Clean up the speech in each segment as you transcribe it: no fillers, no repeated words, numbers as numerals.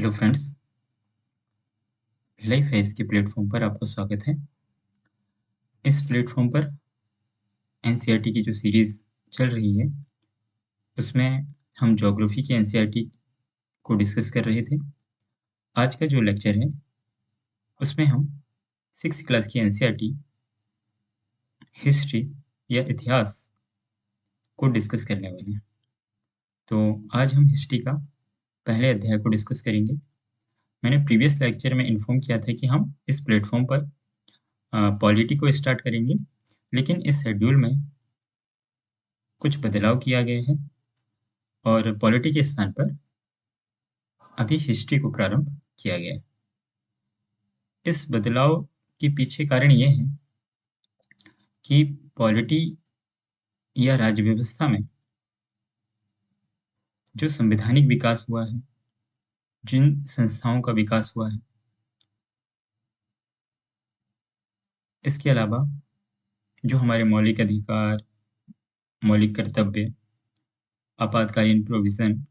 Hello friends, life है इसके platform पर आपका स्वागत है। इस प्लेटफॉर्म पर एनसीईआरटी की जो सीरीज़ चल रही है, उसमें हम ज्योग्राफी की एनसीईआरटी को डिस्कस कर रहे थे। आज का जो लेक्चर है, उसमें हम 6th क्लास की एनसीईआरटी हिस्ट्री या इतिहास को डिस्कस करने वाले हैं। तो आज हम हिस्ट्री का पहले अध्याय को डिस्कस करेंगे। मैंने प्रीवियस लेक्चर में इन्फॉर्म किया था कि हम इस प्लेटफॉर्म पर पॉलिटी को स्टार्ट करेंगे, लेकिन इस शेड्यूल में कुछ बदलाव किया गया है और पॉलिटी के स्थान पर अभी हिस्ट्री को प्रारंभ किया गया है। इस बदलाव के पीछे कारण ये है कि पॉलिटी या राज्य व्यवस्था में जो संवैधानिक विकास हुआ है, जिन संस्थाओं का विकास हुआ है, इसके अलावा जो हमारे मौलिक अधिकार, मौलिक कर्तव्य, आपातकालीन प्रोविज़न,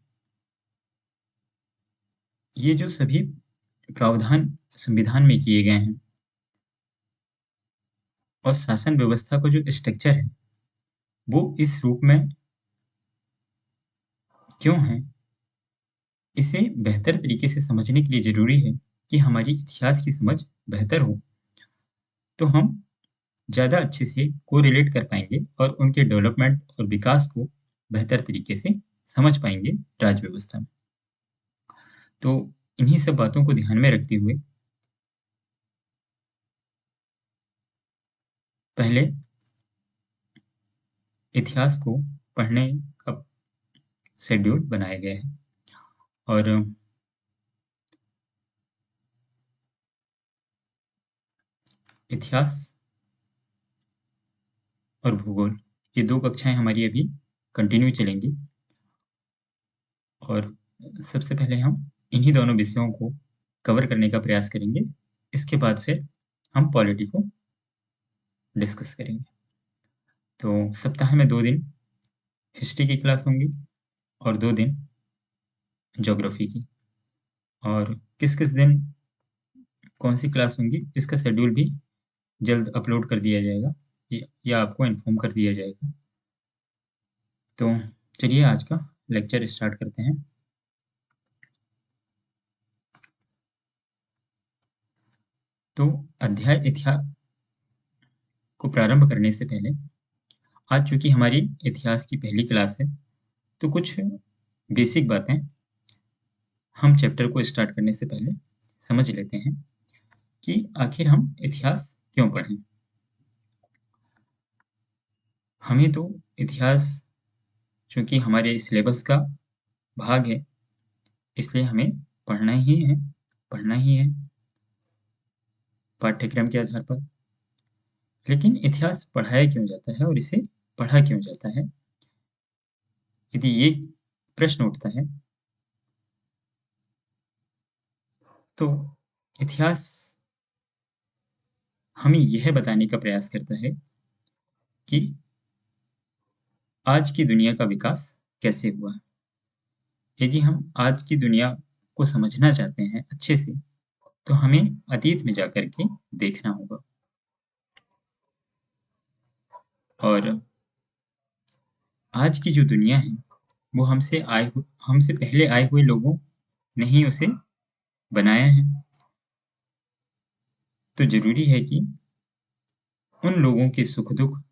ये जो सभी प्रावधान संविधान में किए गए हैं और शासन व्यवस्था का जो स्ट्रक्चर है, वो इस रूप में क्यों है, इसे बेहतर तरीके से समझने के लिए ज़रूरी है कि हमारी इतिहास की समझ बेहतर हो, तो हम ज़्यादा अच्छे से कोरिलेट कर पाएँगे और उनके डेवलपमेंट और विकास को बेहतर तरीके से समझ पाएँगे राज्य व्यवस्था में। तो इन्हीं सब बातों को ध्यान में रखते हुए पहले इतिहास को पढ़ने का शेड्यूल बनाया गया है और इतिहास और भूगोल, ये 2 कक्षाएँ हमारी अभी कंटिन्यू चलेंगी और सबसे पहले हम इन्हीं दोनों विषयों को कवर करने का प्रयास करेंगे। इसके बाद फिर हम पॉलिटी को डिस्कस करेंगे। तो सप्ताह में 2 दिन हिस्ट्री की क्लास होंगी और 2 दिन ज्योग्राफी की। और किस-किस दिन कौन-सी क्लास होंगी, इसका शेड्यूल भी जल्द अपलोड कर दिया जाएगा या आपको इन्फॉर्म कर दिया जाएगा। तो चलिए आज का लेक्चर स्टार्ट करते हैं। तो अध्याय इतिहास को प्रारंभ करने से पहले, आज चूँकि हमारी इतिहास की पहली क्लास है, तो कुछ बेसिक बातें हम चैप्टर को स्टार्ट करने से पहले समझ लेते हैं कि आखिर हम इतिहास क्यों पढ़ें। हमें तो इतिहास चूँकि हमारे सिलेबस का भाग है, इसलिए हमें पढ़ना ही है पाठ्यक्रम के आधार पर। लेकिन इतिहास पढ़ाया क्यों जाता है और इसे पढ़ा क्यों जाता है? यदि ये प्रश्न उठता है, तो इतिहास हमें यह बताने का प्रयास करता है कि आज की दुनिया का विकास कैसे हुआ। यदि हम आज की दुनिया को समझना चाहते हैं अच्छे से, तो हमें अतीत में जाकर के देखना होगा और आज की जो दुनिया है, वो हमसे पहले आए हुए लोगों ने ही उसे बनाया है। तो ज़रूरी है कि उन लोगों के सुख-दुःख,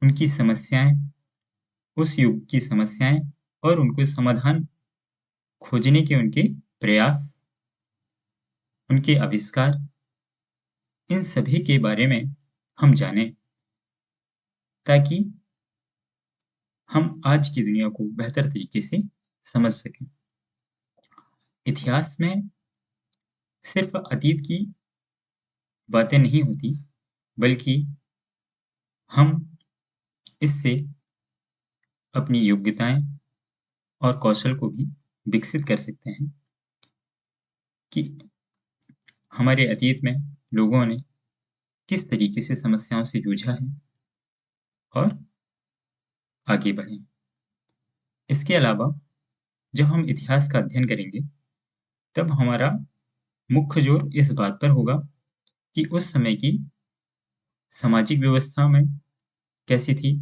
उनकी समस्याएँ, उस युग की समस्याएँ और उनको समाधान खोजने के उनके प्रयास, उनके आविष्कार, इन सभी के बारे में हम जानें, ताकि हम आज की दुनिया को बेहतर तरीके से समझ सकें। इतिहास में सिर्फ अतीत की बातें नहीं होती, बल्कि हम इससे अपनी योग्यताएँ और कौशल को भी विकसित कर सकते हैं कि हमारे अतीत में लोगों ने किस तरीके से समस्याओं से जूझा है और आगे बढ़ें। इसके अलावा जब हम इतिहास का अध्ययन करेंगे, तब हमारा मुख्य जोर इस बात पर होगा कि उस समय की सामाजिक व्यवस्था में कैसी थी,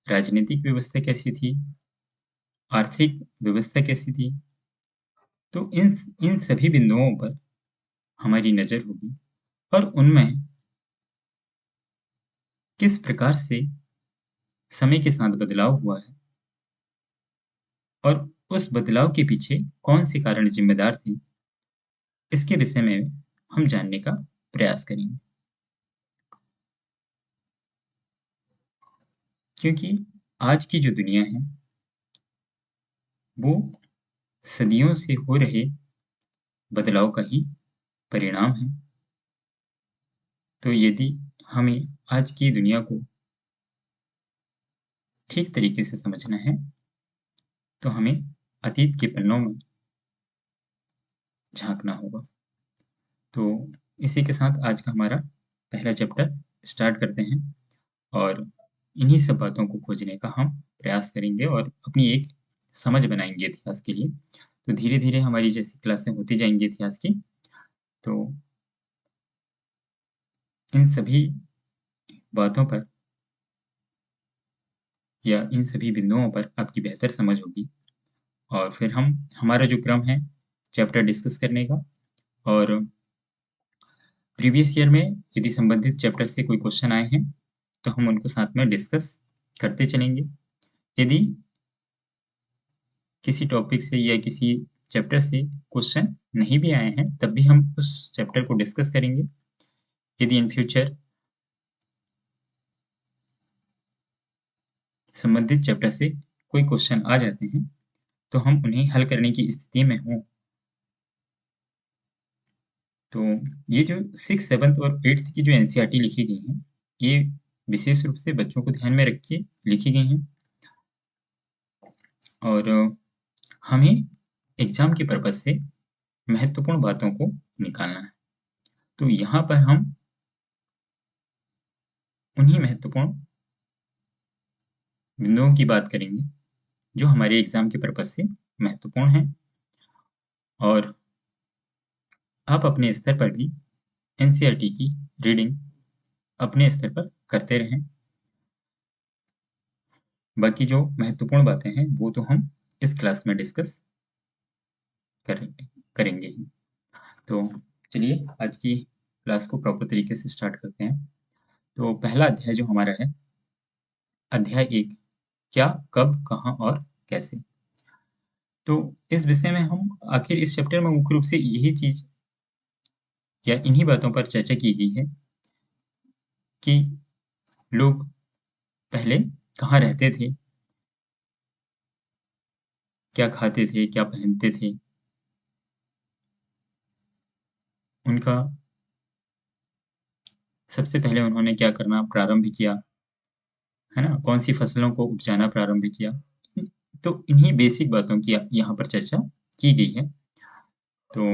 राजनीतिक व्यवस्था कैसी थी, आर्थिक व्यवस्था कैसी थी। तो इन सभी बिंदुओं पर हमारी नज़र होगी और उनमें किस प्रकार से समय के साथ बदलाव हुआ है और उस बदलाव के पीछे कौन से कारण जिम्मेदार थे, इसके विषय में हम जानने का प्रयास करेंगे। क्योंकि आज की जो दुनिया है, वो सदियों से हो रहे बदलाव का ही परिणाम है। तो यदि हमें आज की दुनिया को ठीक तरीके से समझना है, तो हमें अतीत के पन्नों में झाँकना होगा। तो इसी के साथ आज का हमारा पहला चैप्टर स्टार्ट करते हैं और इन्हीं सब बातों को खोजने का हम प्रयास करेंगे और अपनी एक समझ बनाएँगे इतिहास के लिए। तो धीरे-धीरे हमारी जैसे क्लासें होती जाएँगी इतिहास की, तो इन सभी बातों पर या इन सभी बिंदुओं पर आपकी बेहतर समझ होगी और फिर हम हमारा जो क्रम है चैप्टर डिस्कस करने का और प्रीवियस ईयर में यदि संबंधित चैप्टर से कोई क्वेश्चन आए हैं, तो हम उनको साथ में डिस्कस करते चलेंगे। यदि किसी टॉपिक से या किसी चैप्टर से क्वेश्चन नहीं भी आए हैं, तब भी हम उस चैप्टर को डिस्कस करेंगे। यदि इन फ्यूचर संबंधित चैप्टर से कोई क्वेश्चन आ जाते हैं, तो हम उन्हें हल करने की स्थिति में हों। तो ये जो 6th, 7th और 8th की जो एनसीईआरटी लिखी गई हैं, ये विशेष रूप से बच्चों को ध्यान में रख के लिखी गई हैं और हमें एग्ज़ाम के पर्पज़ से महत्वपूर्ण बातों को निकालना है। तो यहाँ पर हम उन्हीं महत्वपूर्ण बिंदुओं की बात करेंगे, जो हमारे एग्ज़ाम के पर्पज़ से महत्वपूर्ण हैं और आप अपने स्तर पर भी एनसीईआरटी की रीडिंग अपने स्तर पर करते रहें। बाकी जो महत्वपूर्ण बातें हैं, वो तो हम इस क्लास में डिस्कस करेंगे ही। तो चलिए आज की क्लास को प्रॉपर तरीके से स्टार्ट करते हैं। तो पहला अध्याय जो हमारा है, अध्याय 1 क्या, कब, कहाँ और कैसे। तो इस विषय में हम आखिर इस चैप्टर में मुख्य रूप से यही चीज़ या इन्हीं बातों पर चर्चा की गई है कि लोग पहले कहाँ रहते थे, क्या खाते थे, क्या पहनते थे, उनका सबसे पहले उन्होंने क्या करना प्रारंभ किया, है ना? कौन-सी फसलों को उपजाना प्रारंभ किया। तो इन्हीं बेसिक बातों की यहाँ पर चर्चा की गई है। तो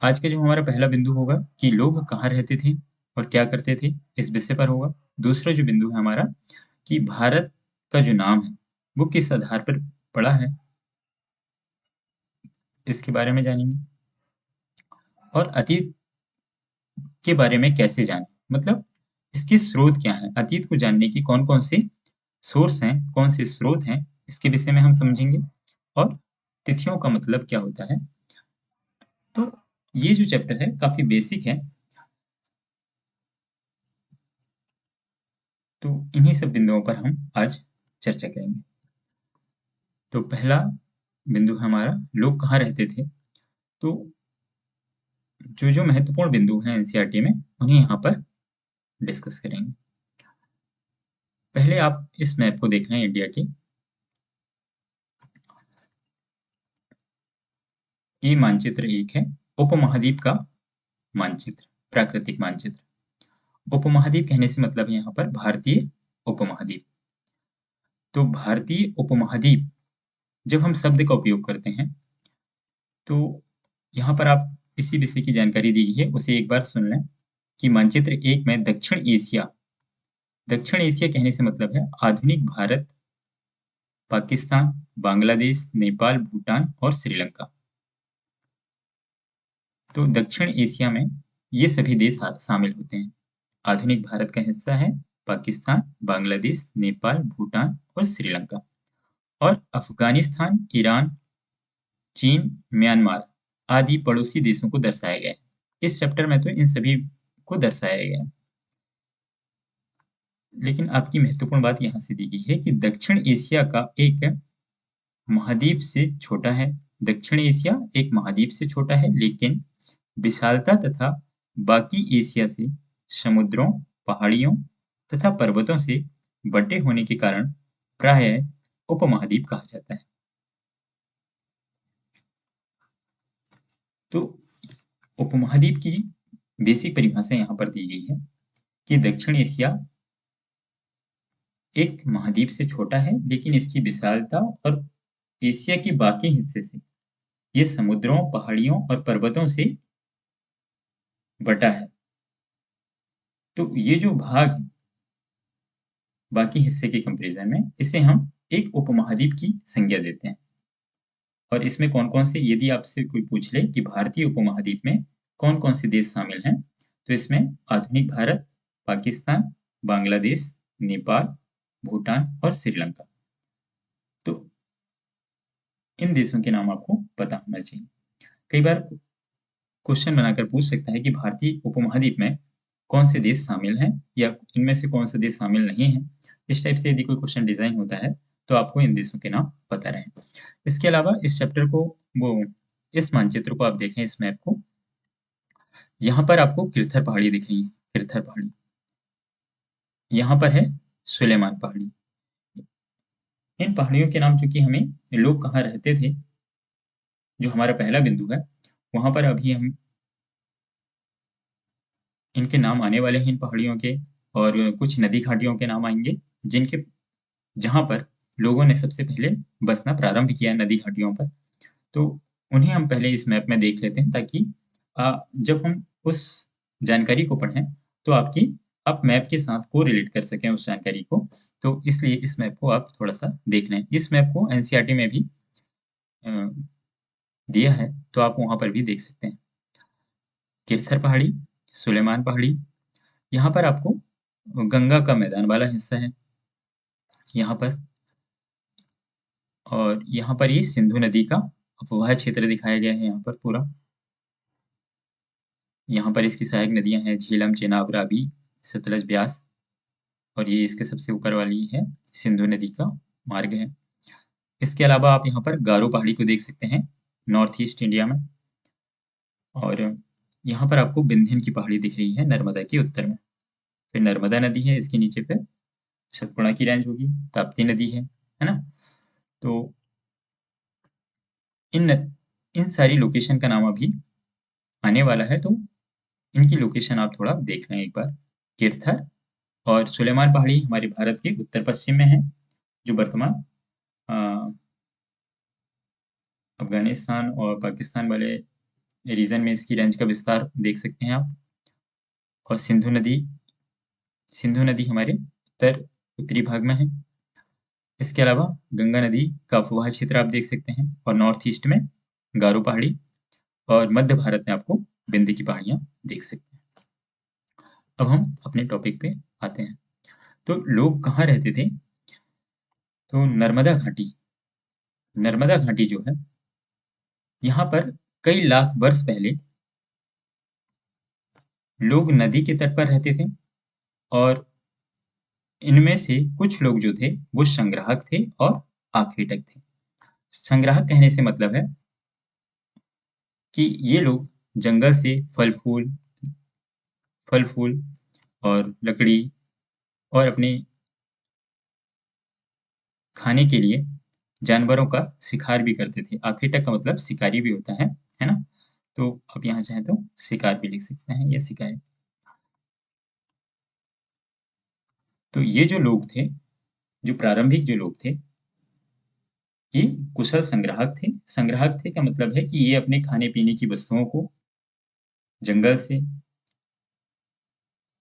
आज का जो हमारा पहला बिंदु होगा कि लोग कहाँ रहते थे और क्या करते थे, इस विषय पर होगा। दूसरा जो बिंदु है हमारा कि भारत का जो नाम है, वो किस आधार पर पड़ा है, इसके बारे में जानेंगे। और अतीत के बारे में कैसे जानें, मतलब इसके स्रोत क्या हैं, अतीत को जानने की कौन-कौन से सोर्स हैं, कौन से स्रोत हैं, इसके विषय में हम समझेंगे और तिथियों का मतलब क्या होता है। तो ये जो चैप्टर है काफ़ी बेसिक है, तो इन्हीं सब बिंदुओं पर हम आज चर्चा करेंगे। तो पहला बिंदु है हमारा लोग कहाँ रहते थे। तो जो-जो महत्वपूर्ण बिंदु हैं एनसीईआरटी में, उन्हें यहाँ पर डिस्कस करेंगे। पहले आप इस मैप को देख लें इंडिया की। ये मानचित्र एक है, उपमहाद्वीप का मानचित्र, प्राकृतिक मानचित्र। उपमहाद्वीप कहने से मतलब है यहाँ पर भारतीय उपमहाद्वीप। तो भारतीय उपमहाद्वीप जब हम शब्द का उपयोग करते हैं, तो यहाँ पर आप इसी विषय की जानकारी दी गई है, उसे एक बार सुन लें कि मानचित्र 1 में दक्षिण एशिया कहने से मतलब है आधुनिक भारत पाकिस्तान, बांग्लादेश, नेपाल, भूटान और श्रीलंका। तो दक्षिण एशिया में ये सभी देश शामिल होते हैं। आधुनिक भारत का हिस्सा है पाकिस्तान, बांग्लादेश, नेपाल, भूटान और श्रीलंका। और अफगानिस्तान, ईरान, चीन, म्यांमार आदि पड़ोसी देशों को दर्शाया गया है। इस चैप्टर में तो इन सभी को दर्शाया गया है। लेकिन आपकी महत्वपूर्ण बात यहाँ से दी गई है कि दक्षिण एशिया का एक महाद्वीप से छोटा है। दक्षिण एशिया एक महाद्वीप से छोटा है, लेकिन विशालता तथा बाकी एशिया से समुद्रों, पहाड़ियों तथा पर्वतों से बटे होने के कारण प्रायः उपमहाद्वीप कहा जाता है। तो उपमहाद्वीप की बेसिक परिभाषा यहाँ पर दी गई है कि दक्षिण एशिया एक महाद्वीप से छोटा है, लेकिन इसकी विशालता और एशिया के बाकी हिस्से से ये समुद्रों, पहाड़ियों और पर्वतों से बटा है। तो ये जो भाग है बाकी हिस्से के कंपैरिजन में, इसे हम एक उपमहाद्वीप की संज्ञा देते हैं। और इसमें कौन-कौन से, यदि आपसे कोई पूछ ले कि भारतीय उपमहाद्वीप में कौन-कौन से देश शामिल हैं, तो इसमें आधुनिक भारत, पाकिस्तान, बांग्लादेश, नेपाल, भूटान और श्रीलंका। तो इन देशों के नाम आपको पता होना चाहिए। कई बार क्वेश्चन बनाकर पूछ सकता है कि भारतीय उपमहाद्वीप में कौन से देश शामिल हैं या इनमें से कौन से देश शामिल नहीं हैं। इस टाइप से यदि कोई क्वेश्चन डिजाइन होता है तो आपको इन देशों के नाम पता रहे। इसके अलावा इस चैप्टर को इस मानचित्र को आप देखें, इस मैप को, यहाँ पर आपको किरथर पहाड़ी दिख रही है। किरथर पहाड़ी यहाँ पर है, सुलेमान पहाड़ी। इन पहाड़ियों के नाम, चूंकि हमें लोग कहाँ रहते थे, जो हमारा पहला बिंदु है, वहां पर अभी हम इनके नाम आने वाले हैं, इन पहाड़ियों के। और कुछ नदी घाटियों के नाम आएंगे जिनके जहां पर लोगों ने सबसे पहले बसना प्रारंभ किया नदी घाटियों पर। तो उन्हें हम पहले इस मैप में देख लेते हैं, ताकि जब हम उस जानकारी को पढ़ें तो आप मैप के साथ को रिलेट कर सकें उस जानकारी को। तो इसलिए इस मैप को आप थोड़ा सा देख लें। इस मैप को एनसीईआरटी में भी दिया है, तो आप वहां पर भी देख सकते हैं। किरथर पहाड़ी, सुलेमान पहाड़ी, यहाँ पर आपको गंगा का मैदान वाला हिस्सा है यहाँ पर। और यहाँ पर ये सिंधु नदी का अपवाह क्षेत्र दिखाया गया है यहाँ पर पूरा। यहाँ पर इसकी सहायक नदियां हैं झेलम, चेनाब, रावी, सतलज, ब्यास। और ये इसके सबसे ऊपर वाली है, सिंधु नदी का मार्ग है। इसके अलावा आप यहाँ पर गारो पहाड़ी को देख सकते हैं, नॉर्थ ईस्ट इंडिया में। और यहाँ पर आपको विंध्यन की पहाड़ी दिख रही है, नर्मदा के उत्तर में। फिर नर्मदा नदी है, इसके नीचे पे सतपुड़ा की रेंज होगी, ताप्ती नदी है ना। तो इन इन सारी लोकेशन का नाम अभी आने वाला है, तो इनकी लोकेशन आप थोड़ा देख लें एक बार। किरथर और सुलेमान पहाड़ी हमारे भारत के उत्तर पश्चिम में है, जो वर्तमान अफगानिस्तान और पाकिस्तान वाले रीजन में इसकी रेंज का विस्तार देख सकते हैं आप। और सिंधु नदी हमारे उत्तरी भाग में है। इसके अलावा गंगा नदी का अपवाह क्षेत्र आप देख सकते हैं, और नॉर्थ ईस्ट में गारो पहाड़ी, और मध्य भारत में आपको विंध्य की पहाड़ियां देख सकते हैं। अब हम अपने टॉपिक पे आते हैं। तो लोग कहाँ रहते थे? तो नर्मदा घाटी जो है, यहाँ पर कई लाख वर्ष पहले लोग नदी के तट पर रहते थे। और इनमें से कुछ लोग जो थे वो संग्राहक थे और आखेटक थे। संग्राहक कहने से मतलब है कि ये लोग जंगल से फल फूल और लकड़ी और अपने खाने के लिए जानवरों का शिकार भी करते थे। आखेटक का मतलब शिकारी भी होता है ना। तो आप यहाँ चाहें तो शिकार भी लिख सकते हैं, या शिकारी। तो ये जो लोग थे, जो प्रारंभिक जो लोग थे, ये कुशल संग्राहक थे। संग्राहक थे का मतलब है कि ये अपने खाने पीने की वस्तुओं को जंगल से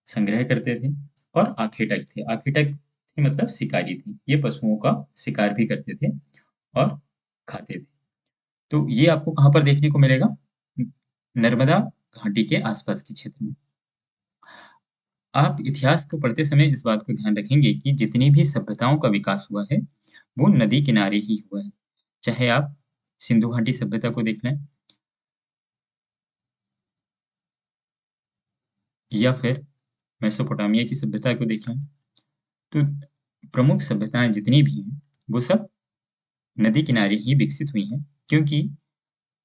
संग्रह करते थे। और आखेटक थे, आखेटक मतलब शिकारी थे। ये पशुओं का शिकार भी करते थे और खाते थे। तो ये आपको कहाँ पर देखने को मिलेगा? नर्मदा घाटी के आसपास के क्षेत्र में। आप इतिहास को पढ़ते समय इस बात को ध्यान रखेंगे कि जितनी भी सभ्यताओं का विकास हुआ है, वो नदी किनारे ही हुआ है। चाहे आप सिंधु घाटी सभ्यता को देख लें या फिर मेसोपोटामिया की सभ्यता को देख लें, तो प्रमुख सभ्यताएं जितनी भी हैं, वो सब नदी किनारे ही विकसित हुई हैं, क्योंकि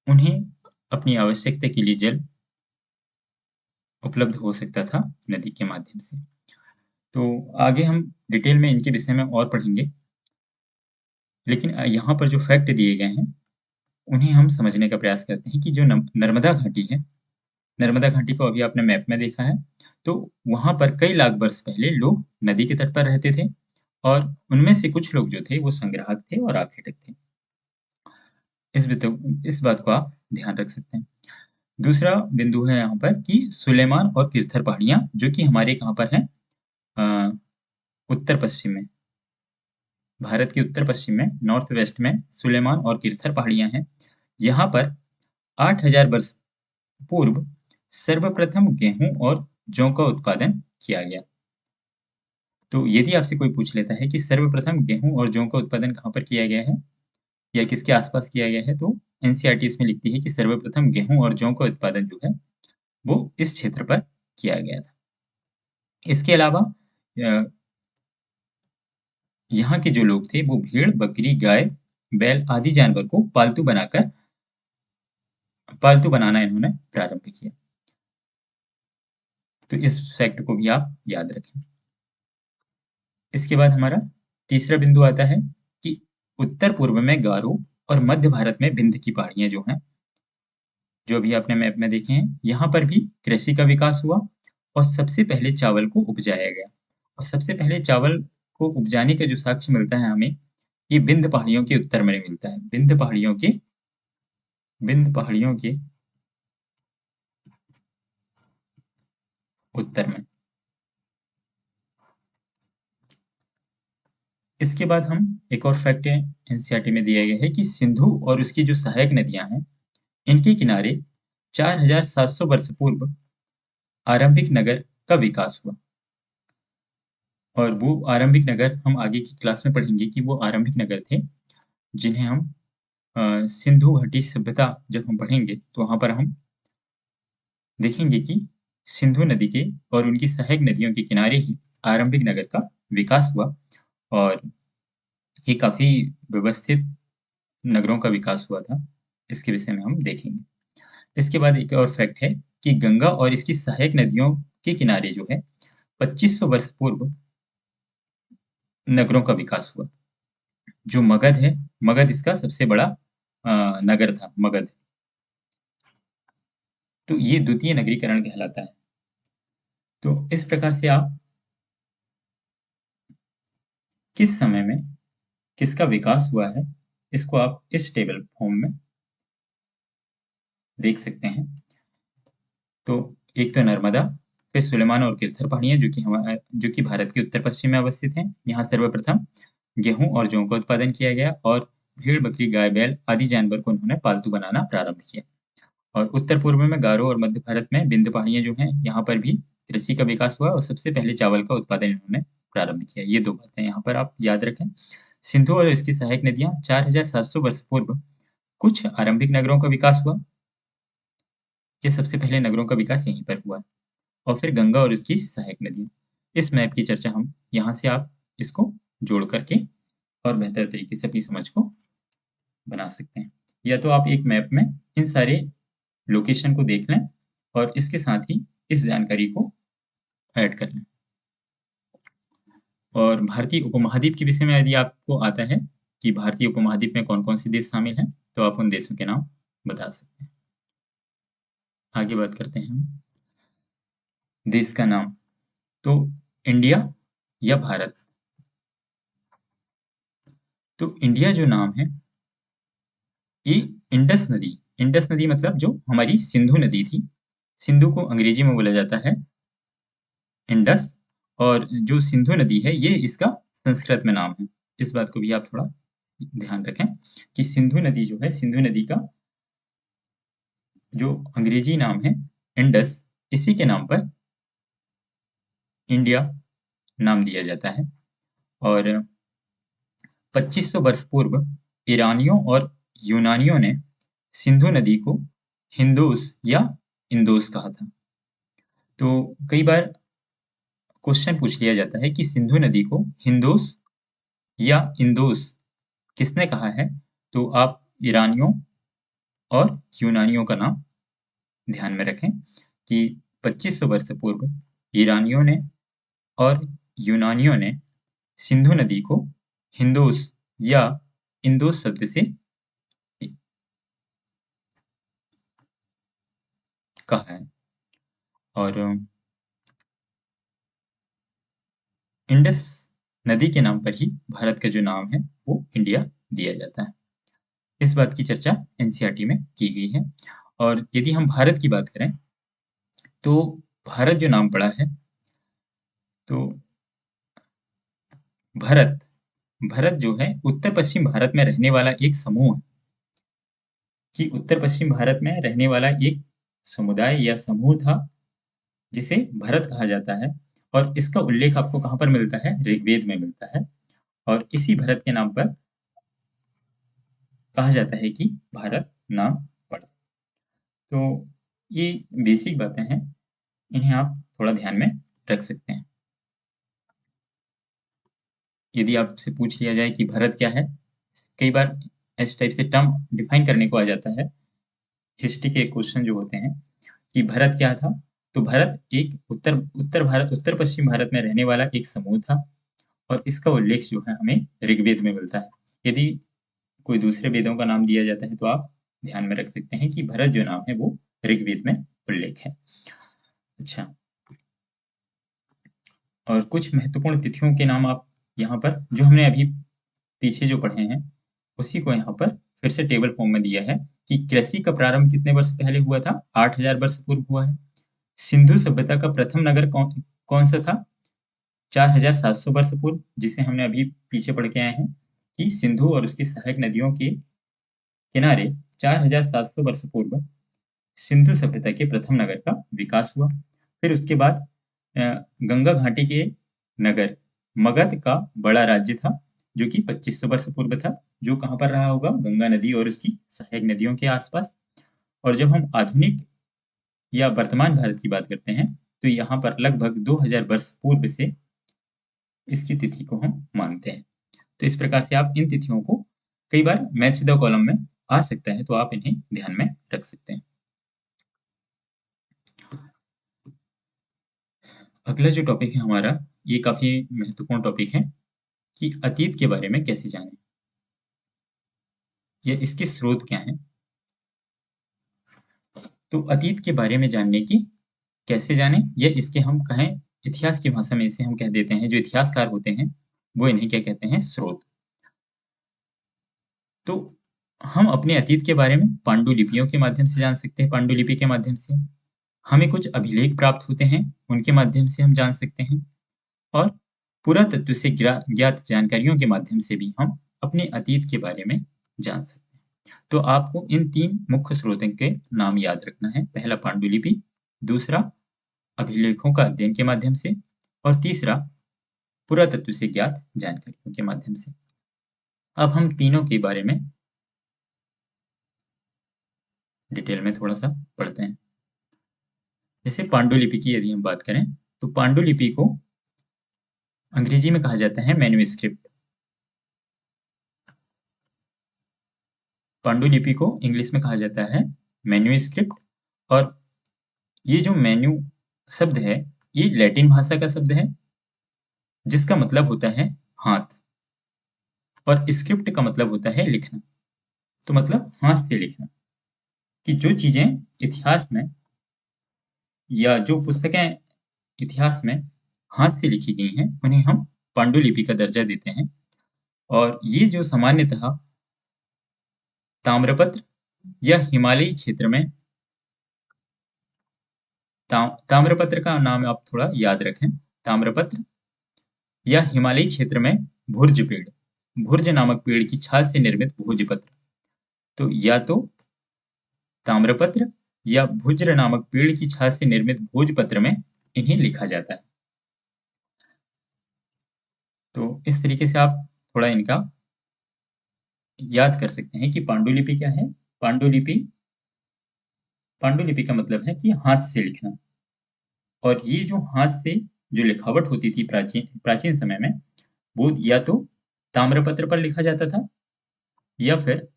उन्हें अपनी आवश्यकता के लिए जल उपलब्ध हो सकता था नदी के माध्यम से। तो आगे हम डिटेल में इनके विषय में और पढ़ेंगे, लेकिन यहाँ पर जो फैक्ट दिए गए हैं, उन्हें हम समझने का प्रयास करते हैं कि जो नर्मदा घाटी है, नर्मदा घाटी को अभी आपने मैप में देखा है, तो वहाँ पर कई लाख वर्ष पहले लोग नदी के तट पर रहते थे और उनमें से कुछ लोग जो थे, वो संग्राहक थे और आखेटक थे। इस बात को आप ध्यान रख सकते हैं। दूसरा बिंदु है यहाँ पर कि सुलेमान और किर्थर पहाड़ियाँ, जो कि हमारे कहाँ पर हैं? अ, उत्तर पश्चिम में, भारत के उत्तर पश्चिम में, नॉर्थ वेस्ट में सुलेमान और किर्थर पहाड़ियाँ हैं। यहाँ पर 8000 वर्ष पूर्व सर्वप्रथम गेहूं और जौ का उत्पादन किया गया। तो यदि आपसे कोई पूछ लेता है कि सर्वप्रथम गेहूं और जौ का उत्पादन कहाँ पर किया गया है या किसके आसपास किया गया है, तो एनसीईआरटी इसमें लिखती है कि सर्वप्रथम गेहूं और जौ का उत्पादन जो है, वो इस क्षेत्र पर किया गया था। इसके अलावा अ, यहाँ के जो लोग थे, वो भेड़, बकरी, गाय, बैल आदि जानवर को पालतू बनाना इन्होंने प्रारंभ किया। तो इस फैक्ट को भी आप याद रखें। इसके बाद हमारा तीसरा बिंदु आता है कि उत्तर पूर्व में गारो और मध्य भारत में विंध्य की पहाड़ियां जो हैं, जो अभी आपने मैप में देखे हैं, यहाँ पर भी कृषि का विकास हुआ और सबसे पहले चावल को उपजाया गया। और सबसे पहले चावल को उपजाने का जो साक्ष्य मिलता है हमें, ये विंध्य पहाड़ियों के उत्तर में मिलता है। विंध्य पहाड़ियों के उत्तर में। इसके बाद हम एक और फैक्ट एनसीईआरटी में दिया गया है कि सिंधु और उसकी जो सहायक नदियां हैं, इनके किनारे 4700 वर्ष पूर्व आरंभिक नगर का विकास हुआ। और वो आरंभिक नगर हम आगे की क्लास में पढ़ेंगे कि वो आरंभिक नगर थे, जिन्हें हम सिंधु घाटी सभ्यता जब हम पढ़ेंगे, तो वहां पर हम देखेंगे कि सिंधु नदी के और उनकी सहायक नदियों के किनारे ही आरंभिक नगर का विकास हुआ और ये काफी व्यवस्थित नगरों का विकास हुआ था। इसके विषय में हम देखेंगे। इसके बाद एक और फैक्ट है कि गंगा और इसकी सहायक नदियों के किनारे जो है, 2500 वर्ष पूर्व नगरों का विकास हुआ। जो मगध है, मगध इसका सबसे बड़ा नगर था, मगध। तो ये द्वितीय नगरीकरण कहलाता है। तो इस प्रकार से आप किस समय में किसका विकास हुआ है, इसको आप इस टेबल फॉर्म में देख सकते हैं। तो एक तो नर्मदा, फिर सुलेमान और किर्थर पहाड़ियां, जो कि भारत के उत्तर पश्चिम में अवस्थित हैं। यहाँ सर्वप्रथम गेहूं और जौ का उत्पादन किया गया और भेड़, बकरी, गाय, बैल आदि जानवर को उन्होंने पालतू बनाना प्रारंभ किया। और उत्तर पूर्व में गारो और मध्य भारत में विंध्य पहाड़ियां जो हैं, यहाँ पर भी कृषि का विकास हुआ और सबसे पहले चावल का उत्पादन इन्होंने प्रारंभ किया। ये दो बातें यहाँ पर आप याद रखें। सिंधु और इसकी सहायक नदियां 4700 वर्ष पूर्व कुछ आरंभिक नगरों का विकास हुआ। ये सबसे पहले नगरों का विकास यहीं पर हुआ। और फिर गंगा और इसकी सहायक नदियां। इस मैप की चर्चा हम यहाँ से आप इसको जोड़ करके और बेहतर तरीके से अपनी समझ को बना सकते हैं। या तो आप एक मैप में इन सारे लोकेशन को देख लें और इसके साथ ही इस जानकारी को ऐड कर लें। और भारतीय उपमहाद्वीप के विषय में यदि आपको आता है कि भारतीय उपमहाद्वीप में कौन-कौन से देश शामिल हैं, तो आप उन देशों के नाम बता सकते हैं। आगे बात करते हैं हम देश का नाम। तो इंडिया या भारत। तो इंडिया जो नाम है, ये इंडस नदी मतलब जो हमारी सिंधु नदी थी। सिंधु को अंग्रेजी में बोला जाता है इंडस, और जो सिंधु नदी है, ये इसका संस्कृत में नाम है। इस बात को भी आप थोड़ा ध्यान रखें कि सिंधु नदी जो है, सिंधु नदी का जो अंग्रेजी नाम है इंडस, इसी के नाम पर इंडिया नाम दिया जाता है। और 2500 वर्ष पूर्व ईरानियों और यूनानियों ने सिंधु नदी को हिंदूस या इंदोस कहा था। तो कई बार क्वेश्चन पूछ लिया जाता है कि सिंधु नदी को हिंदूस या इंदोस किसने कहा है, तो आप ईरानियों और यूनानियों का नाम ध्यान में रखें कि 2500 वर्ष पूर्व ईरानियों ने और यूनानियों ने सिंधु नदी को हिंदूस या इंदोस शब्द से कहा है। और इंडस नदी के नाम पर ही भारत का जो नाम है वो इंडिया दिया जाता है। इस बात की चर्चा एनसीईआरटी में की गई है। और यदि हम भारत की बात करें तो भारत जो नाम पड़ा है, तो भारत भारत जो है उत्तर पश्चिम भारत में रहने वाला एक समूह है, कि उत्तर पश्चिम भारत में रहने वाला एक समुदाय या समूह था जिसे भारत कहा जाता है। और इसका उल्लेख आपको कहाँ पर मिलता है? ऋग्वेद में मिलता है। और इसी भारत के नाम पर कहा जाता है कि भारत नाम पड़ा। तो ये बेसिक बातें हैं, इन्हें आप थोड़ा ध्यान में रख सकते हैं। यदि आपसे पूछ लिया जाए कि भारत क्या है, कई बार इस टाइप से टर्म डिफाइन करने को आ जाता है। हिस्ट्री के क्वेश्चन जो होते हैं कि भारत क्या था, तो भारत एक उत्तर पश्चिम भारत में रहने वाला एक समूह था। और इसका उल्लेख जो है हमें ऋग्वेद में मिलता है। यदि कोई दूसरे वेदों का नाम दिया जाता है तो आप ध्यान में रख सकते हैं कि भरत जो नाम है वो ऋग्वेद में उल्लेख है। अच्छा, और कुछ महत्वपूर्ण तिथियों के नाम आप यहाँ पर, जो हमने अभी पीछे जो पढ़े हैं उसी को यहाँ पर फिर से टेबल फॉर्म में दिया है कि कृषि का प्रारंभ कितने वर्ष पहले हुआ था? 8000 वर्ष पूर्व हुआ है। सिंधु सभ्यता का प्रथम नगर कौन कौन सा था? 4700 वर्ष पूर्व, जिसे हमने अभी पीछे पढ़ के आए हैं कि सिंधु और उसकी सहायक नदियों के किनारे 4700 वर्ष पूर्व सिंधु सभ्यता के प्रथम नगर का विकास हुआ। फिर उसके बाद गंगा घाटी के नगर मगध का बड़ा राज्य था, जो कि 2500 वर्ष पूर्व था, जो कहाँ पर रहा होगा? गंगा नदी और उसकी सहायक नदियों के आसपास। और जब हम आधुनिक या वर्तमान भारत की बात करते हैं तो यहाँ पर लगभग 2000 वर्ष पूर्व से इसकी तिथि को हम मानते हैं। तो इस प्रकार से आप इन तिथियों को, कई बार मैच द कॉलम में आ सकता है, तो आप इन्हें ध्यान में रख सकते हैं। अगला जो टॉपिक है हमारा, ये काफी महत्वपूर्ण टॉपिक है कि अतीत के बारे में कैसे जानें या इसके स्रोत क्या हैं। तो अतीत के बारे में जानने की कैसे जानें, या इसके हम कहें इतिहास की भाषा में इसे हम कह देते हैं, जो इतिहासकार होते हैं वो इन्हें क्या कहते हैं? स्रोत। तो हम अपने अतीत के बारे में पांडुलिपियों के माध्यम से जान सकते हैं। पांडुलिपि के माध्यम से हमें कुछ अभिलेख प्राप्त होते हैं, उनके माध्यम से हम जान सकते हैं। और पुरातत्व से ज्ञात जानकारियों के माध्यम से भी हम अपने अतीत के बारे में जान सकते हैं। तो आपको इन 3 मुख्य स्रोतों के नाम याद रखना है। पहला पांडुलिपि, दूसरा अभिलेखों का अध्ययन के माध्यम से, और तीसरा पुरातत्व से ज्ञात जानकारियों के माध्यम से। अब हम तीनों के बारे में डिटेल में थोड़ा सा पढ़ते हैं। जैसे पांडुलिपि की यदि हम बात करें तो पांडुलिपि को अंग्रेजी में कहा जाता है मैन्युस्क्रिप्ट। पांडुलिपि को इंग्लिश में कहा जाता है मैन्युस्क्रिप्ट। और ये जो मैन्यू शब्द है, ये लैटिन भाषा का शब्द है जिसका मतलब होता है हाथ, और स्क्रिप्ट का मतलब होता है लिखना। तो मतलब हाथ से लिखना, कि जो चीजें इतिहास में या जो पुस्तकें इतिहास में हाथ से लिखी गई हैं उन्हें हम पांडुलिपि का दर्जा देते हैं। और ये जो सामान्यतः ताम्रपत्र या हिमालयी क्षेत्र में, ताम्रपत्र का नाम आप थोड़ा याद रखें, ताम्रपत्र या हिमालयी क्षेत्र में भुर्ज पेड़, भुर्ज नामक पेड़ की छाल से निर्मित भोजपत्र। तो या तो ताम्रपत्र या भुज्र नामक पेड़ की छाल से निर्मित भोजपत्र में इन्हें लिखा जाता है। तो इस तरीके से आप थोड़ा इनका याद कर सकते हैं कि पांडुलिपि क्या है। पांडुलिपि पांडुलिपि का मतलब है कि हाथ से लिखना। और ये जो हाथ से जो लिखावट होती थी प्राचीन प्राचीन समय में, वो या तो ताम्रपत्र पर लिखा जाता था या फिर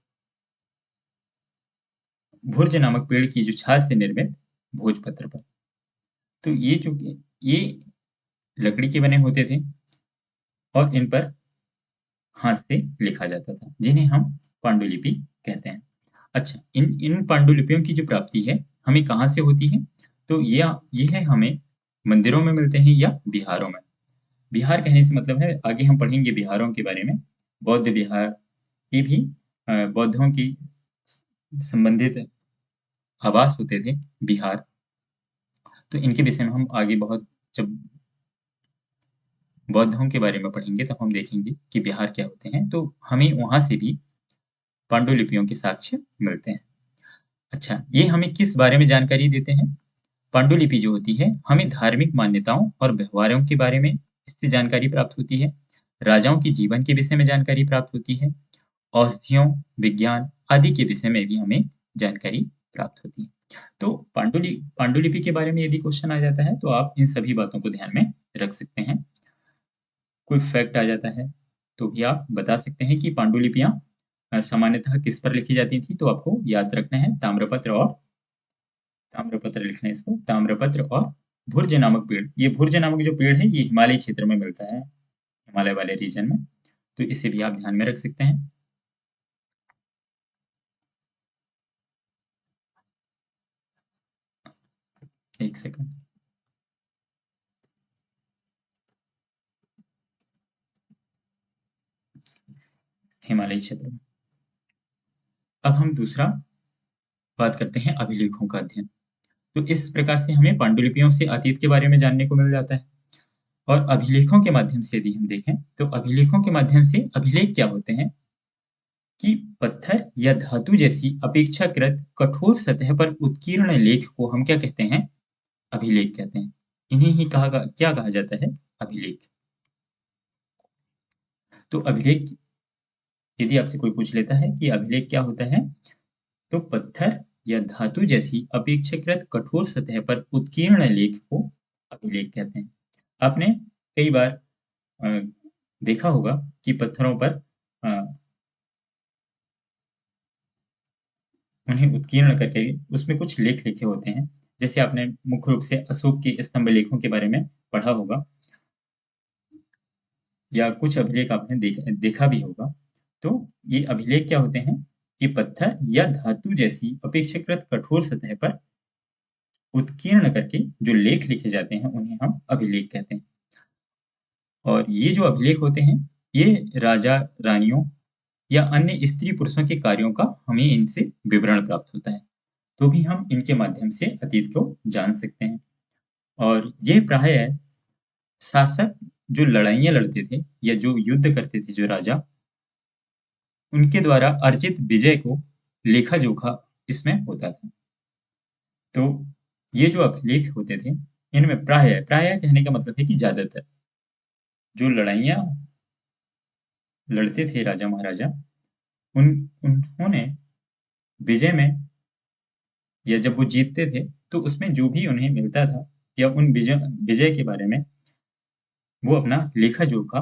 भुर्ज नामक पेड़ की जो छाल से निर्मित भोजपत्र पर। तो ये लकड़ी के बने होते थे और इन पर हाथ से लिखा जाता था, जिन्हें हम पांडुलिपि कहते हैं। अच्छा, इन इन पांडुलिपियों की जो प्राप्ति है हमें कहाँ से होती है? तो ये है हमें मंदिरों में मिलते हैं या बिहारों में। बिहार कहने से मतलब है, आगे हम पढ़ेंगे बिहारों के बारे में। बौद्ध विहार, ये भी बौद्धों की संबंधित आवास होते थे बिहार। तो इनके विषय में हम आगे बहुत, जब बौद्धों के बारे में पढ़ेंगे तब हम देखेंगे कि बिहार क्या होते हैं। तो हमें वहां से भी पांडुलिपियों के साक्ष्य मिलते हैं। अच्छा, ये हमें किस बारे में जानकारी देते हैं? पांडुलिपि जो होती है हमें धार्मिक मान्यताओं और व्यवहारों के बारे में इससे जानकारी प्राप्त होती है। राजाओं के जीवन के विषय में जानकारी प्राप्त होती है। औषधियों, विज्ञान आदि के विषय में भी हमें जानकारी प्राप्त होती है। तो पांडुलिपि के बारे में यदि क्वेश्चन आ जाता है तो आप इन सभी बातों को ध्यान में रख सकते हैं। कोई फैक्ट आ जाता है तो भी आप बता सकते हैं कि पांडुलिपियां सामान्यतः किस पर लिखी जाती थी। तो आपको याद रखना है ताम्रपत्र लिखना है इसको, ताम्रपत्र और भुर्ज नामक पेड़। ये भुर्ज नामक जो पेड़ है ये हिमालय क्षेत्र में मिलता है, हिमालय वाले रीजन में। तो इसे भी आप ध्यान में रख सकते हैं। एक सेकंड। हिमालय क्षेत्र में। अब हम दूसरा बात करते हैं अभिलेखों का अध्ययन। तो इस प्रकार से हमें पांडुलिपियों से अतीत के बारे में जानने को मिल जाता है। और अभिलेखों के माध्यम से यदि हम देखें तो अभिलेखों के माध्यम से अभिलेख क्या होते हैं कि पत्थर या धातु जैसी अपेक्षाकृत कठोर सतह पर उत्कीर्ण लेख को हम क्या कहते हैं? अभिलेख कहते हैं। इन्हें ही क्या कहा जाता है? अभिलेख। तो अभिलेख, यदि आपसे कोई पूछ लेता है कि अभिलेख क्या होता है, तो पत्थर या धातु जैसी अपेक्षाकृत कठोर सतह पर उत्कीर्ण लेख को अभिलेख कहते हैं। आपने कई बार अ, देखा होगा कि पत्थरों पर अ, उन्हें उत्कीर्ण करके उसमें कुछ लेख लिखे होते हैं। जैसे आपने मुख्य रूप से अशोक के स्तंभ लेखों के बारे में पढ़ा होगा या कुछ अभिलेख आपने देखा भी होगा। तो ये अभिलेख क्या होते हैं कि पत्थर या धातु जैसी अपेक्षाकृत कठोर सतह पर उत्कीर्ण करके जो लेख लिखे जाते हैं उन्हें हम अभिलेख कहते हैं। और ये जो अभिलेख होते हैं ये राजा रानियों या अन्य स्त्री पुरुषों के कार्यों का हमें इनसे विवरण प्राप्त होता है। तो भी हम इनके माध्यम से अतीत को जान सकते हैं। और ये प्रायः शासक जो लड़ाइयाँ लड़ते थे या जो युद्ध करते थे, जो राजा, उनके द्वारा अर्जित विजय को लेखा-जोखा इसमें होता था। तो ये जो अभिलेख होते थे, इनमें प्रायः प्रायः कहने का मतलब है कि ज़्यादातर जो लड़ाइयाँ लड़ते थे राजा महाराजा, उन उन्होंने विजय में या जब वो जीतते थे तो उसमें जो भी उन्हें मिलता था या उन विजय के बारे में वो अपना लेखा-जोखा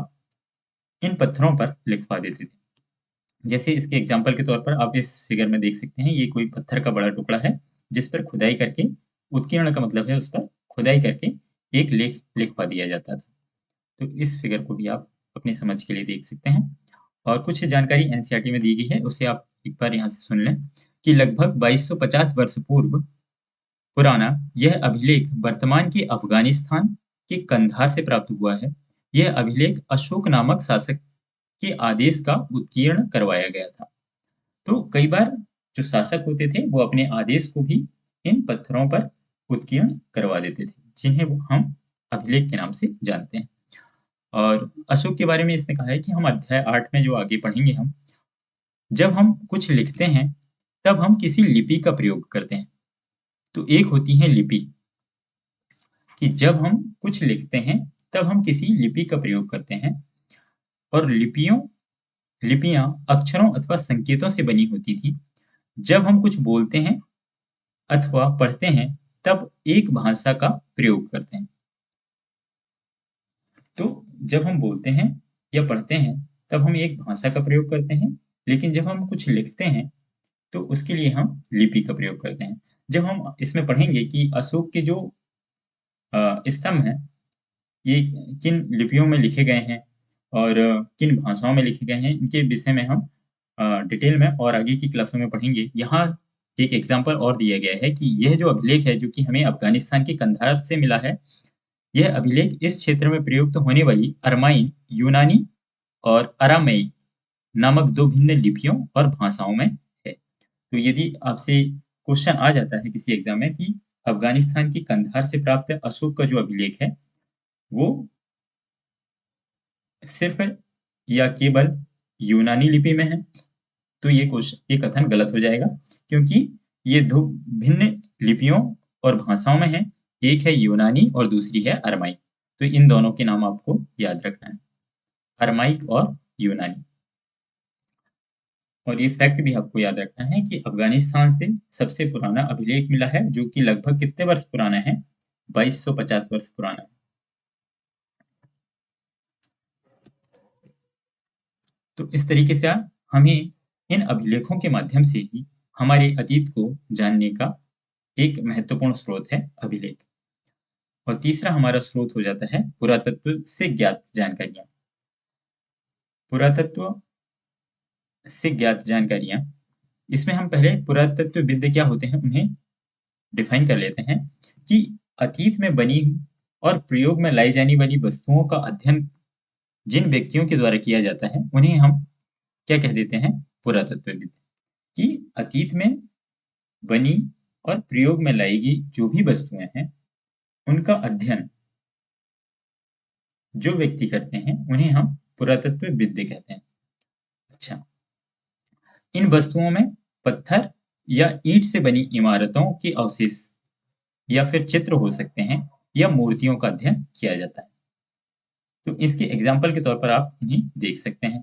इन पत्थरों पर लिखवा देते थे। जैसे इसके एग्जाम्पल के तौर पर आप इस फिगर में देख सकते हैं, ये कोई पत्थर का बड़ा टुकड़ा है जिस पर खुदाई करके, उत्कीर्ण का मतलब है उस पर खुदाई करके एक लेख लिखवा दिया जाता था। तो इस फिगर को भी आप अपनी समझ के लिए देख सकते हैं। और कुछ जानकारी एनसीईआरटी में दी गई है, उसे आप एक बार यहाँ से सुन लें कि लगभग 2250 वर्ष पूर्व पुराना यह अभिलेख वर्तमान के अफगानिस्तान के कंधार से प्राप्त हुआ है। यह अभिलेख अशोक नामक शासक के आदेश का उत्कीर्ण करवाया गया था। तो कई बार जो शासक होते थे वो अपने आदेश को भी इन पत्थरों पर उत्कीर्ण करवा देते थे, जिन्हें वो हम अभिलेख के नाम से जानते हैं। और अशोक के बारे में इसने कहा है कि हम अध्याय 8 में जो आगे पढ़ेंगे हम, जब हम कुछ लिखते हैं, तब हम किसी लिपि का प्रयोग करते हैं। तो एक होती है लिपि, कि जब हम कुछ लिखते हैं, तब हम किसी लिपि का प्रयोग करते हैं। और लिपियाँ अक्षरों अथवा संकेतों से बनी होती थी। जब हम कुछ बोलते हैं अथवा पढ़ते हैं, तब एक भाषा का प्रयोग करते हैं। तो जब हम बोलते हैं या पढ़ते हैं, तब हम एक भाषा का प्रयोग करते हैं, लेकिन जब हम कुछ लिखते हैं, तो उसके लिए हम लिपि का प्रयोग करते हैं। जब हम इसमें पढ़ेंगे कि अशोक के जो स्तंभ हैं, ये किन लिपियों में लिखे गए हैं और किन भाषाओं में लिखे गए हैं, इनके विषय में हम डिटेल में और आगे की क्लासों में पढ़ेंगे। यहाँ एक एग्जाम्पल और दिया गया है कि यह जो अभिलेख है, जो कि हमें अफ़गानिस्तान के कंधार से मिला है, यह अभिलेख इस क्षेत्र में प्रयुक्त होने वाली अरमाइन, यूनानी और अरामेई नामक 2 भिन्न लिपियों और भाषाओं में है। तो यदि आपसे क्वेश्चन आ जाता है किसी एग्जाम में कि अफ़गानिस्तान के कंधार से प्राप्त अशोक का जो अभिलेख है, वो सिर्फ या केवल यूनानी लिपि में है, तो ये कथन गलत हो जाएगा, क्योंकि ये 2 भिन्न लिपियों और भाषाओं में है। एक है यूनानी और दूसरी है अरमाइक। तो इन दोनों के नाम आपको याद रखना है, अरमाइक और यूनानी। और ये फैक्ट भी आपको याद रखना है कि अफ़गानिस्तान से सबसे पुराना अभिलेख मिला है, जो कि लगभग कितने वर्ष पुराना है? 2250 वर्ष पुराना है। तो इस तरीके से हमें इन अभिलेखों के माध्यम से ही हमारे अतीत को जानने का एक महत्वपूर्ण स्रोत है अभिलेख। और तीसरा हमारा स्रोत हो जाता है पुरातत्व से ज्ञात जानकारियां। पुरातत्व से ज्ञात जानकारियां, इसमें हम पहले पुरातत्वविद क्या होते हैं उन्हें डिफाइन कर लेते हैं कि अतीत में बनी और प्रयोग में लाई जाने वाली वस्तुओं का अध्ययन जिन व्यक्तियों के द्वारा किया जाता है, उन्हें हम क्या कह देते हैं? पुरातत्वविद। कि अतीत में बनी और प्रयोग में लाई गई जो भी वस्तुएं हैं, उनका अध्ययन जो व्यक्ति करते हैं, उन्हें हम पुरातत्वविद कहते हैं। अच्छा, इन वस्तुओं में पत्थर या ईंट से बनी इमारतों के अवशेष या फिर चित्र हो सकते हैं, या मूर्तियों का अध्ययन किया जाता है। तो इसके एग्जाम्पल के तौर पर आप इन्हें देख सकते हैं।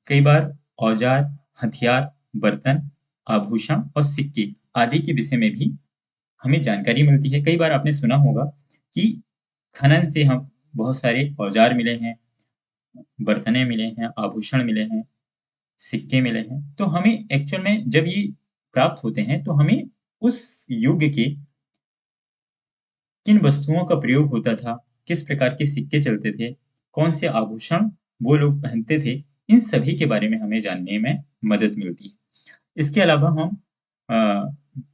कई बार औजार, हथियार, बर्तन, आभूषण और सिक्के आदि के विषय में भी हमें जानकारी मिलती है। कई बार आपने सुना होगा कि खनन से हम बहुत सारे औजार मिले हैं, बर्तनें मिले हैं, आभूषण मिले हैं, सिक्के मिले हैं। तो हमें एक्चुअल में जब ये प्राप्त होते हैं, तो हमें उस युग के किन वस्तुओं का प्रयोग होता था, किस प्रकार के सिक्के चलते थे, कौन से आभूषण वो लोग पहनते थे, इन सभी के बारे में हमें जानने में मदद मिलती है। इसके अलावा हम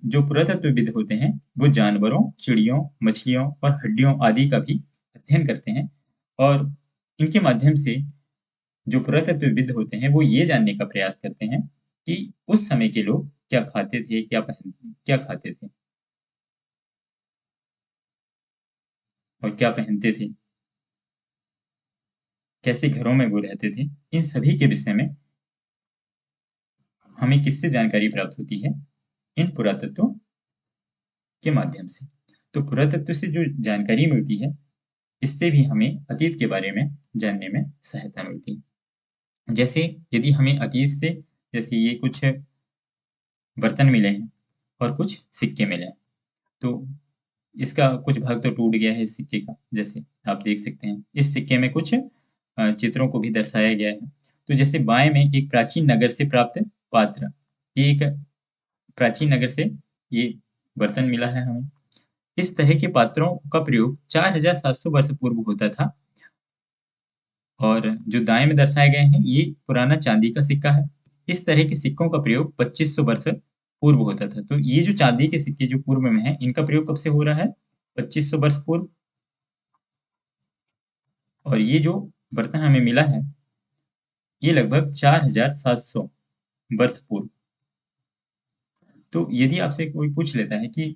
जो पुरातत्वविद होते हैं, वो जानवरों, चिड़ियों, मछलियों और हड्डियों आदि का भी अध्ययन करते हैं। और इनके माध्यम से जो पुरातत्वविद होते हैं, वो ये जानने का प्रयास करते हैं कि उस समय के लोग क्या खाते थे, क्या खाते थे और क्या पहनते थे, कैसे घरों में वो रहते थे। इन सभी के विषय में हमें किससे जानकारी प्राप्त होती है? इन पुरातत्व के माध्यम से। तो पुरातत्व से जो जानकारी मिलती है, इससे भी हमें अतीत के बारे में जानने में सहायता मिलती है। जैसे यदि हमें अतीत से, जैसे ये कुछ बर्तन मिले हैं और कुछ सिक्के मिले हैं, तो इसका कुछ भाग तो टूट गया है इस सिक्के का, जैसे आप देख सकते हैं। इस सिक्के में कुछ चित्रों को भी दर्शाया गया है। तो जैसे बाएं में एक प्राचीन नगर से प्राप्त पात्र, ये एक प्राचीन नगर से ये बर्तन मिला है हमें। इस तरह के पात्रों का प्रयोग 4700 वर्ष पूर्व होता था। और जो दाएं में दर्शाए गए हैं, ये पुराना चांदी का सिक्का है। इस तरह के सिक्कों का प्रयोग 2500 वर्ष पूर्व होता था। तो ये जो चांदी के सिक्के जो पूर्व में हैं, इनका प्रयोग कब से हो रहा है? 2500 वर्ष पूर्व। और ये जो बर्तन हमें मिला है, ये लगभग 4700 वर्ष पूर्व। तो यदि आपसे कोई पूछ लेता है कि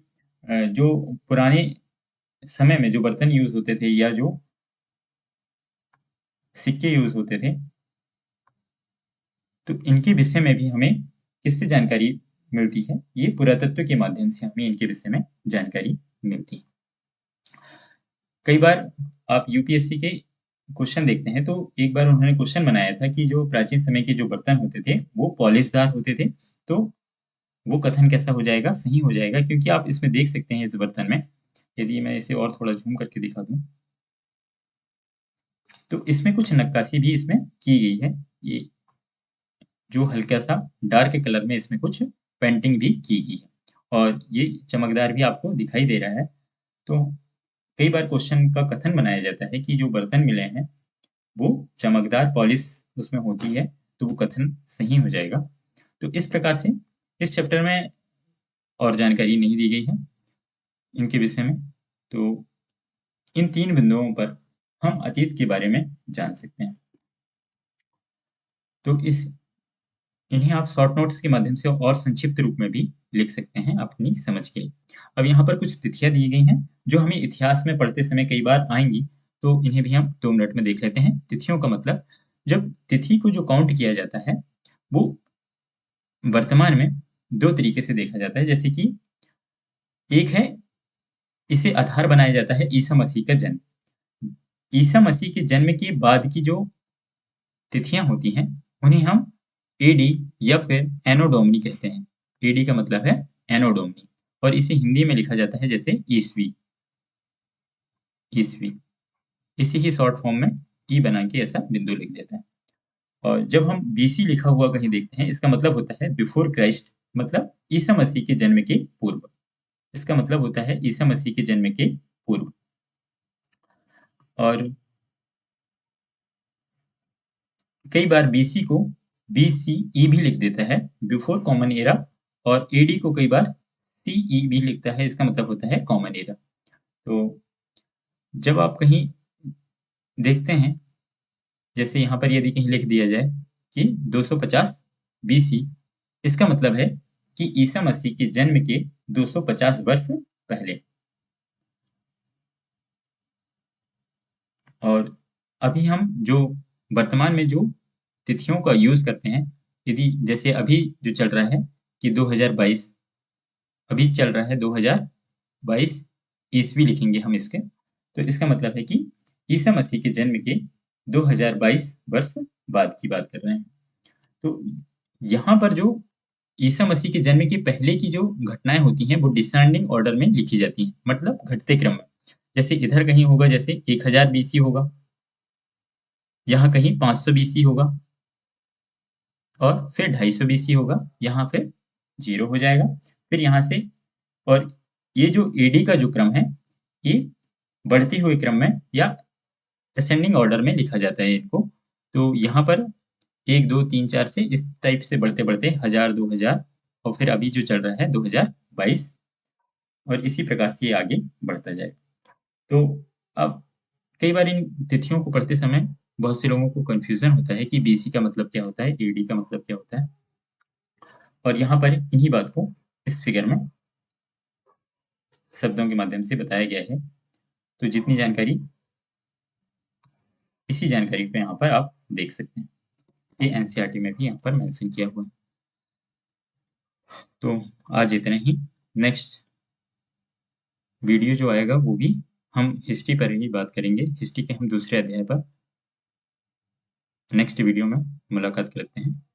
जो पुराने समय में जो बर्तन यूज होते थे या जो सिक्के यूज होते थे, तो इनके विषय में भी हमें किससे जानकारी मिलती है? ये पुरातत्व के माध्यम से हमें इनके विषय में जानकारी मिलती है। कई बार आप यूपीएससी के क्वेश्चन देखते हैं, तो एक बार उन्होंने क्वेश्चन बनाया था कि जो प्राचीन समय के जो बर्तन होते थे वो पॉलिशदार होते थे। तो वो कथन कैसा हो जाएगा? सही हो जाएगा, क्योंकि आप इसमें देख सकते हैं इस बर्तन में, यदि मैं इसे और थोड़ा ज़ूम करके दिखा दूँ, तो इसमें कुछ नक्काशी भी इसमें की गई है। ये जो हल्का-सा डार्क कलर में इसमें कुछ पेंटिंग भी की गई है और ये चमकदार भी आपको दिखाई दे रहा है। तो कई बार क्वेश्चन का कथन बनाया जाता है कि जो बर्तन मिले हैं, वो चमकदार पॉलिश उसमें होती है, तो वो कथन सही हो जाएगा। तो इस प्रकार से इस चैप्टर में और जानकारी नहीं दी गई है इनके विषय में। तो इन 3 बिंदुओं पर हम अतीत के बारे में जान सकते हैं। तो इन्हें आप शॉर्ट नोट्स के माध्यम से और संक्षिप्त रूप में भी लिख सकते हैं अपनी समझ के लिए। अब यहाँ पर कुछ तिथियाँ दी गई हैं, जो हमें इतिहास में पढ़ते समय कई बार आएँगी, तो इन्हें भी हम 2 मिनट में देख लेते हैं। तिथियों का मतलब, जब तिथि को जो काउंट किया जाता है, वो वर्तमान में 2 तरीके से देखा जाता है। जैसे कि एक है, इसे आधार बनाया जाता है ईसा मसीह का जन्म। ईसा मसीह के जन्म के बाद की जो तिथियाँ होती हैं, उन्हें हम एडी या फिर एनो डोमिनी कहते हैं। एडी का मतलब है एनो डोमिनी और इसे हिंदी में लिखा जाता है जैसे ईसवी। ईसवी इसे ही शॉर्ट फॉर्म में ई बना के ऐसा बिंदु लिख देता है। और जब हम बीसी लिखा हुआ कहीं देखते हैं, इसका मतलब होता है बिफोर क्राइस्ट, मतलब ईसा मसीह के जन्म के पूर्व। इसका मतलब होता है ईसा मसीह के जन्म के पूर्व। और कई बार बीसी को बीसीई भी लिख देता है, बिफोर कॉमन एरा, और एडी को कई बार सीई भी लिखता है, इसका मतलब होता है कॉमन एरा। तो जब आप कहीं देखते हैं, जैसे यहाँ पर यदि कहीं लिख दिया जाए कि 250 बीसी, इसका मतलब है कि ईसा मसीह के जन्म के 250 वर्ष पहले। और अभी हम जो वर्तमान में जो तिथियों का यूज़ करते हैं, यदि जैसे अभी जो चल रहा है कि 2022, अभी चल रहा है 2022 ईस्वी लिखेंगे हम इसके, तो इसका मतलब है कि ईसा मसीह के जन्म के 2022 वर्ष बाद की बात कर रहे हैं। तो यहाँ पर जो ईसा मसीह के जन्म के पहले की जो घटनाएँ होती हैं, वो डिसेंडिंग ऑर्डर में लिखी जाती हैं, मतलब घटते क्रम में। जैसे इधर कहीं होगा, जैसे 1000 बीसी होगा, यहाँ कहीं 500 बीसी होगा और फिर 250 बीसी होगा, यहाँ फिर 0 हो जाएगा। फिर यहाँ से, और ये जो एडी का जो क्रम है, ये बढ़ते हुए क्रम में या असेंडिंग ऑर्डर में लिखा जाता है इनको। तो यहाँ पर 1, 2, 3, 4 से इस टाइप से बढ़ते-बढ़ते 1000, 2000 और फिर अभी जो चल रहा है 2022, और इसी प्रकार से ये आगे बढ़ता जाएगा। तो अब कई बार इन तिथियों को पढ़ते समय बहुत से लोगों को कन्फ्यूज़न होता है कि बीसी का मतलब क्या होता है, एडी का मतलब क्या होता है? और यहाँ पर इन्हीं बात को इस फिगर में शब्दों के माध्यम से बताया गया है। तो जितनी जानकारी, इसी जानकारी को यहाँ पर आप देख सकते हैं। ये एनसीईआरटी में भी यहाँ पर मेंशन किया हुआ है। तो आज इतना ही। नेक्स्ट वीडियो जो आएगा वो भी हम हिस्ट्री पर ही बात करेंगे। हिस्ट्री के हम दूसरे अध्याय पर नेक्स्ट वीडियो में मुलाकात करते हैं।